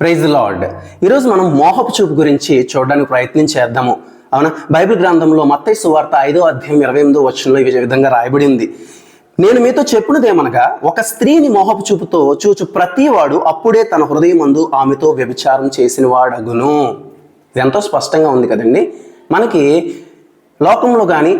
Praise lord. ఈరోజు మనం మోహపు చూపు గురించి చూడడానికి ప్రయత్నం చేద్దాము. అవునా, బైబిల్ గ్రంథంలో మత్తయి సువార్త 5వ అధ్యాయం 28వ వచనంలో ఈ విధంగా రాయబడి ఉంది. నేను మీతో చెప్పున్నదేమనగా, ఒక స్త్రీని మోహపు చూపుతో చూచు ప్రతివాడు అప్పుడే తన హృదయమందు ఆమెతో వ్యభిచారం చేసిన వాడగును. ఇది ఎంతో స్పష్టంగా ఉంది కదండి. మనకి లోకంలో కానీ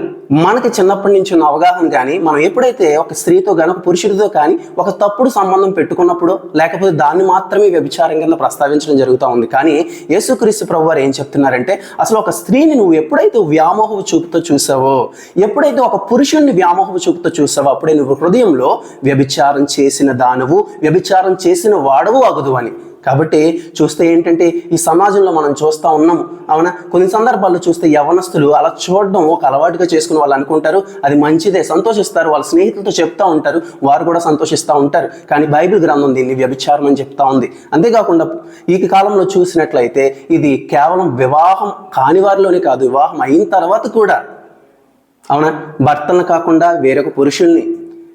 మనకి చిన్నప్పటి నుంచి ఉన్న అవగాహన కానీ, మనం ఎప్పుడైతే ఒక స్త్రీతో కానీ ఒక పురుషుడితో కానీ ఒక తప్పుడు సంబంధం పెట్టుకున్నప్పుడు, లేకపోతే దాన్ని మాత్రమే వ్యభిచారం కింద ప్రస్తావించడం జరుగుతూ ఉంది. కానీ యేసుక్రీస్తు ప్రభువారు ఏం చెప్తున్నారంటే, అసలు ఒక స్త్రీని నువ్వు ఎప్పుడైతే వ్యామోహపు చూపుతో చూసావో, ఎప్పుడైతే ఒక పురుషుడిని వ్యామోహపు చూపుతో చూసావో, అప్పుడే నువ్వు హృదయంలో వ్యభిచారం చేసిన దానవు, వ్యభిచారం చేసిన వాడవు అగుదు అని. కాబట్టి చూస్తే ఏంటంటే, ఈ సమాజంలో మనం చూస్తూ ఉన్నాము. అవునా, కొన్ని సందర్భాల్లో చూస్తే యవ్వనస్తులు అలా చూడడం ఒక అలవాటుగా చేసుకుని వాళ్ళు అనుకుంటారు అది మంచిదే, సంతోషిస్తారు, వాళ్ళ స్నేహితులతో చెప్తా ఉంటారు, వారు కూడా సంతోషిస్తూ ఉంటారు. కానీ బైబిల్ గ్రంథం దీన్ని వ్యభిచారం అని చెప్తా ఉంది. అంతేకాకుండా ఈ కాలంలో చూసినట్లయితే ఇది కేవలం వివాహం కాని వారిలోనే కాదు, వివాహం అయిన తర్వాత కూడా, అవునా, భర్తను కాకుండా వేరొక పురుషుల్ని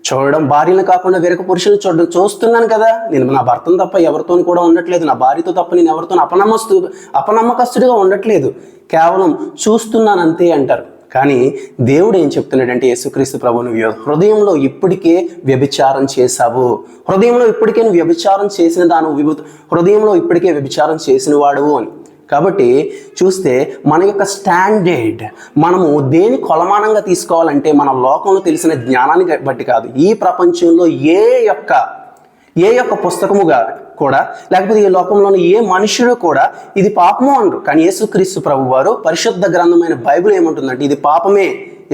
చూడడం, భార్యను కాకుండా వేరొక పురుషుని చూస్తున్నాను కదా, నేను నా భర్తను తప్ప ఎవరితో కూడా ఉండట్లేదు, నా భార్యతో తప్ప నేను ఎవరితో అపనమ్మకస్తుడిగా ఉండట్లేదు, కేవలం చూస్తున్నాను అంతే అంటారు. కానీ దేవుడు ఏం చెప్తున్నాడంటే, యేసుక్రీస్తు ప్రభువును హృదయంలో ఇప్పటికే వ్యభిచారం చేశావు, హృదయంలో ఇప్పటికే నువ్వు వ్యభిచారం చేసిన హృదయంలో ఇప్పటికే వ్యభిచారం చేసిన వాడువు అని. కాబట్టి చూస్తే మన యొక్క స్టాండర్డ్ మనము దేని కొలమానంగా తీసుకోవాలంటే, మన లోకంలో తెలిసిన జ్ఞానాన్ని బట్టి కాదు, ఈ ప్రపంచంలో ఏ యొక్క పుస్తకముగా కూడా, లేకపోతే ఈ లోకంలోని ఏ మనుషుడు కూడా ఇది పాపము అనరు. కానీ యేసుక్రీస్తు ప్రభు వారు పరిశుద్ధ గ్రంథమైన బైబిల్ ఏమంటుందంటే, ఇది పాపమే.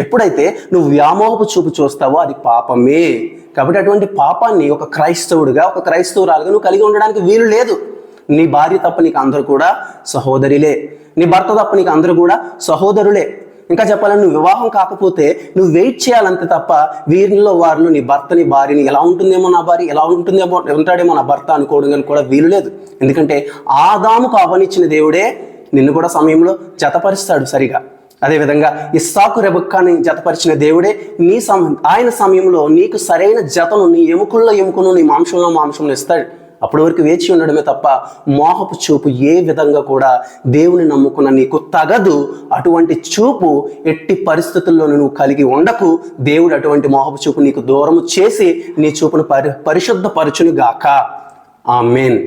ఎప్పుడైతే నువ్వు వ్యామోహపు చూపు చూస్తావో అది పాపమే. కాబట్టి అటువంటి పాపాన్ని ఒక క్రైస్తవుడిగా, ఒక క్రైస్తవురాలుగా నువ్వు కలిగి ఉండడానికి వీలు లేదు. నీ భార్య తప్ప నీకు అందరూ కూడా సహోదరిలే, నీ భర్త తప్ప నీకు అందరూ కూడా సహోదరులే. ఇంకా చెప్పాలని, నువ్వు వివాహం కాకపోతే నువ్వు వెయిట్ చేయాలంతే తప్ప వీరిలో వారిలో నీ భర్తని భార్యని ఎలా ఉంటుందేమో నా భార్య, ఎలా ఉంటాడేమో నా భర్త అనుకోవడం కానీ కూడా వీలు లేదు. ఎందుకంటే ఆదాముకు అవనిచ్చిన దేవుడే నిన్ను కూడా సమయంలో జతపరుస్తాడు సరిగా. అదేవిధంగా ఇస్సాకు రెబెక్కాని జతపరిచిన దేవుడే ఆయన సమయంలో నీకు సరైన జతను, నీ ఎముకల్లో ఎముకను, నీ మాంసంలో మాంసంలో ఇస్తాడు. అప్పటి వరకు వేచి ఉండడమే తప్ప మోహపు చూపు ఏ విధంగా కూడా దేవుని నమ్ముకున్న నీకు తగదు. అటువంటి చూపు ఎట్టి పరిస్థితుల్లోనూ నువ్వు కలిగి ఉండకు. దేవుడు అటువంటి మోహపు చూపు నీకు దూరము చేసి నీ చూపును పరిశుద్ధపరచును గాక. ఆమేన్.